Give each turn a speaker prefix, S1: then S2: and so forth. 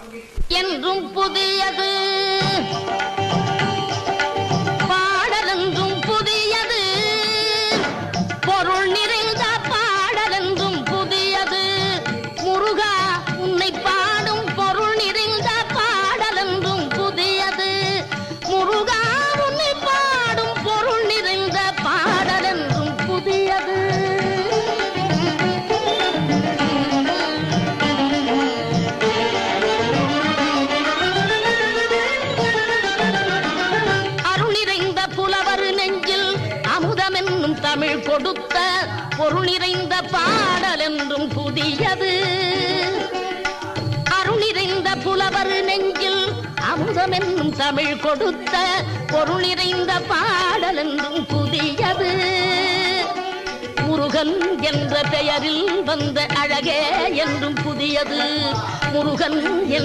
S1: என்றும் புதியது, பாடலென்றும் புதியது, பொருள் நிறைந்த பாடலென்றும் புதியது. முருகா உன்னை பாடும் பொருள் நிறைந்த பாடலென்றும் புதியது. முருகா உன்னை பாடும் பொருள் நிறைந்த பாடலென்றும் புதியது. தமிழ் கொடுத்த பொருள் நிறைந்த பாடல் என்றும் புதியது. அருள் நிறைந்த புலவர் நெஞ்சில் அமுதம் என்னும் தமிழ் கொடுத்த பொருள் நிறைந்த பாடல் என்றும் புதியது. முருகன் என்ற பெயரில் வந்த அழகே என்றும் புதியது. முருகன்